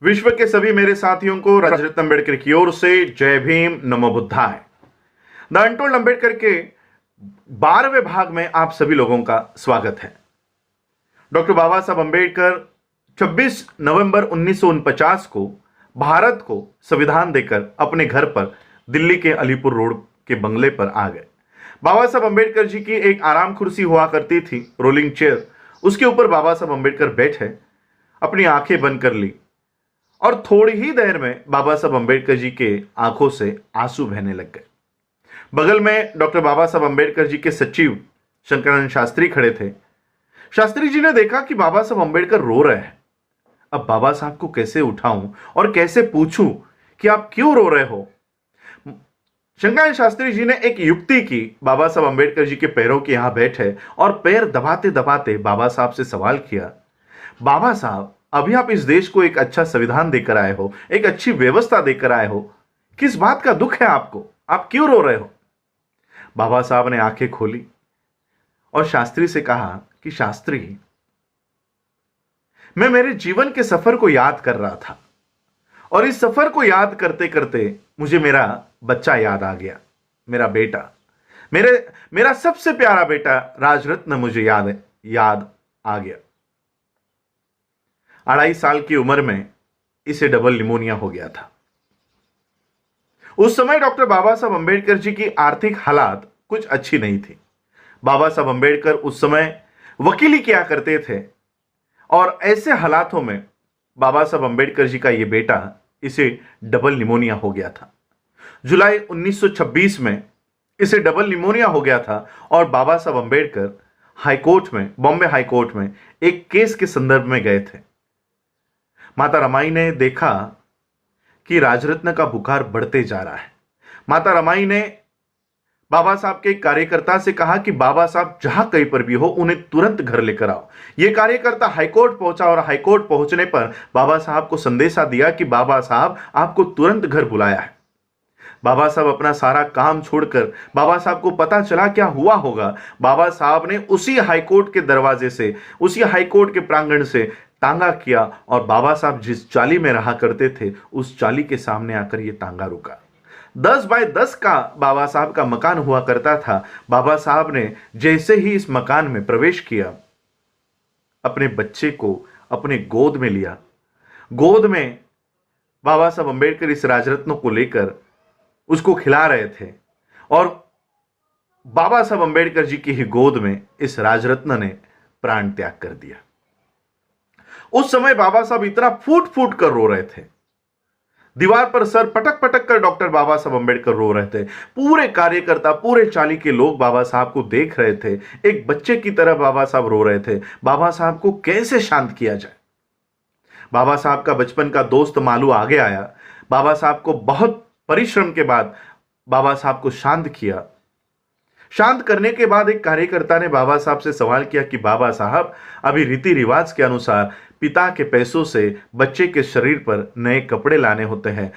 विश्व के सभी मेरे साथियों को राजरत्न अम्बेडकर की ओर से जय भीम, नमो बुद्धाय। द अनटोल्ड अम्बेडकर के 12वें भाग में आप सभी लोगों का स्वागत है। डॉक्टर बाबा साहब अम्बेडकर 26 नवंबर 1949 को भारत को संविधान देकर अपने घर पर दिल्ली के अलीपुर रोड के बंगले पर आ गए। बाबा साहब अम्बेडकर जी की एक आराम कुर्सी हुआ करती थी, रोलिंग चेयर। उसके ऊपर बाबा साहब अम्बेडकर बैठे, अपनी आंखें बंद कर ली और थोड़ी ही देर में बाबा साहब अम्बेडकर जी के आंखों से आंसू बहने लग गए। बगल में डॉक्टर बाबा साहब अम्बेडकर जी के सचिव शंकरानंद शास्त्री खड़े थे। शास्त्री जी ने देखा कि बाबा साहब अम्बेडकर रो रहे हैं। अब बाबा साहब को कैसे उठाऊं और कैसे पूछूं कि आप क्यों रो रहे हो। शंकरानंद शास्त्री जी ने एक युक्ति की। बाबा साहब अम्बेडकर जी के पैरों के यहां बैठे और पैर दबाते दबाते बाबा साहब से सवाल किया, बाबा साहब, अभी आप इस देश को एक अच्छा संविधान देकर आए हो, एक अच्छी व्यवस्था देकर आए हो, किस बात का दुख है आपको, आप क्यों रो रहे हो। बाबा साहब ने आंखें खोली और शास्त्री से कहा कि शास्त्री, मैं मेरे जीवन के सफर को याद कर रहा था और इस सफर को याद करते करते मुझे मेरा बच्चा याद आ गया, मेरा बेटा, मेरा सबसे प्यारा बेटा राजरत्न मुझे याद आ गया। 2.5 साल की उम्र में इसे डबल निमोनिया हो गया था। उस समय डॉक्टर बाबा साहब अम्बेडकर जी की आर्थिक हालात कुछ अच्छी नहीं थी। बाबा साहब अम्बेडकर उस समय वकीली किया करते थे और ऐसे हालातों में बाबा साहब अम्बेडकर जी का यह बेटा, इसे डबल निमोनिया हो गया था। जुलाई 1926 में इसे डबल निमोनिया हो गया था और बाबा साहब अम्बेडकर हाईकोर्ट में, बॉम्बे हाईकोर्ट में एक केस के संदर्भ में गए थे। माता रमाई ने देखा कि राजरत्न का बुखार बढ़ते जा रहा है। माता रमाई ने बाबा साहब के कार्यकर्ता से कहा कि बाबा साहब जहां कहीं पर भी हो, उन्हें तुरंत घर लेकर आओ। यह कार्यकर्ता हाईकोर्ट पहुंचा और हाईकोर्ट पहुंचने पर बाबा साहब को संदेशा दिया कि बाबा साहब, आपको तुरंत घर बुलाया है। बाबा साहब अपना सारा काम छोड़कर, बाबा साहब को पता चला क्या हुआ होगा, बाबा साहब ने उसी हाईकोर्ट के दरवाजे से, उसी हाईकोर्ट के प्रांगण से तांगा किया और बाबा साहब जिस चाली में रहा करते थे, उस चाली के सामने आकर यह तांगा रुका। 10 बाय 10 का बाबा साहब का मकान हुआ करता था। बाबा साहब ने जैसे ही इस मकान में प्रवेश किया, अपने बच्चे को अपने गोद में लिया। गोद में बाबा साहब अम्बेडकर इस राजरत्न को लेकर उसको खिला रहे थे और बाबा साहब अम्बेडकर जी की ही गोद में इस राजरत्न ने प्राण त्याग कर दिया। उस समय बाबा साहब इतना फूट फूट कर रो रहे थे। दीवार पर सर पटक पटक कर डॉक्टर बाबा साहब अम्बेडकर रो रहे थे। पूरे कार्यकर्ता, पूरे चाली के लोग बाबा साहब को देख रहे थे। एक बच्चे की तरह बाबा साहब रो रहे थे। बाबा साहब को कैसे शांत किया जाए। बाबा साहब का बचपन का दोस्त मालू आगे आया। बाबा साहब को बहुत परिश्रम के बाद बाबा साहब को शांत किया। शांत करने के बाद एक कार्यकर्ता ने बाबा साहब से सवाल किया कि बाबा साहब, अभी रीति रिवाज के अनुसार पिता के पैसों से बच्चे के शरीर पर नए कपड़े लाने होते हैं,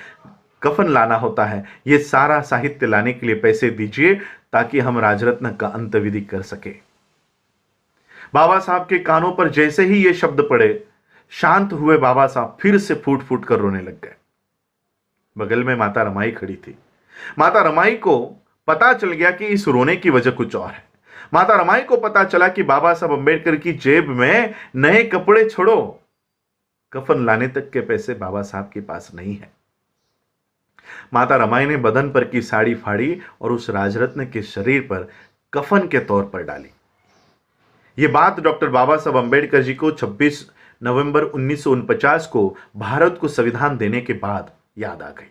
कफन लाना होता है, ये सारा साहित्य लाने के लिए पैसे दीजिए ताकि हम राजरत्न का अंत्यविधि कर सके। बाबा साहब के कानों पर जैसे ही ये शब्द पड़े, शांत हुए बाबा साहब फिर से फूट फूट कर रोने लग गए। बगल में माता रमाई खड़ी थी। माता रमाई को पता चल गया कि इस रोने की वजह कुछ और है। माता रमाई को पता चला कि बाबा साहब अम्बेडकर की जेब में नए कपड़े छोड़ो, कफन लाने तक के पैसे बाबा साहब के पास नहीं है। माता रमाई ने बदन पर की साड़ी फाड़ी और उस राजरत्न के शरीर पर कफन के तौर पर डाली। यह बात डॉक्टर बाबा साहब अम्बेडकर जी को 26 नवंबर 1949 को भारत को संविधान देने के बाद याद आ गई।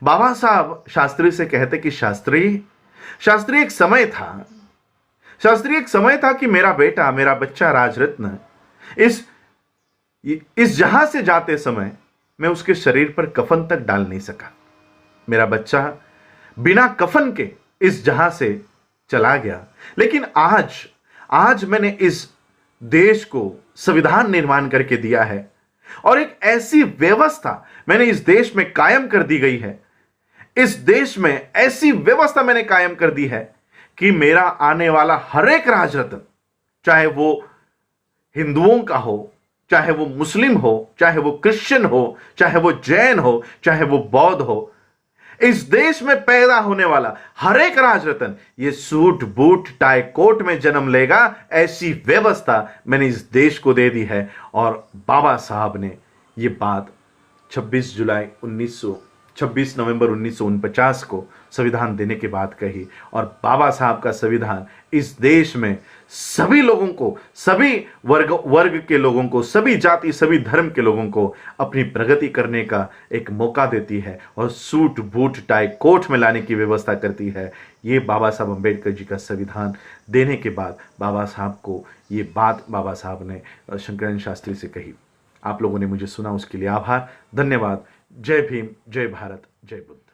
बाबा साहब शास्त्री से कहते कि शास्त्री एक समय था कि मेरा बेटा, मेरा बच्चा राजरत्न इस जहां से जाते समय मैं उसके शरीर पर कफन तक डाल नहीं सका। मेरा बच्चा बिना कफन के इस जहां से चला गया। लेकिन आज मैंने इस देश को संविधान निर्माण करके दिया है और एक ऐसी व्यवस्था मैंने इस देश में कायम कर दी गई है। इस देश में ऐसी व्यवस्था मैंने कायम कर दी है कि मेरा आने वाला हर एक राजरत्न, चाहे वो हिंदुओं का हो, चाहे वो मुस्लिम हो, चाहे वो क्रिश्चियन हो, चाहे वो जैन हो, चाहे वो बौद्ध हो, इस देश में पैदा होने वाला हर एक राजरत्न ये सूट बूट टाई कोट में जन्म लेगा, ऐसी व्यवस्था मैंने इस देश को दे दी है। और बाबा साहब ने ये बात 26 नवंबर 1949 को संविधान देने के बाद कही। और बाबा साहब का संविधान इस देश में सभी लोगों को, सभी वर्ग के लोगों को, सभी जाति, सभी धर्म के लोगों को अपनी प्रगति करने का एक मौका देती है और सूट बूट टाई कोट में लाने की व्यवस्था करती है। ये बाबा साहब अम्बेडकर जी का संविधान देने के बाद बाबा साहब को ये बात बाबा साहब ने शंकराचार्य शास्त्री से कही। आप लोगों ने मुझे सुना, उसके लिए आभार, धन्यवाद। जय भीम, जय भारत, जय बुद्ध।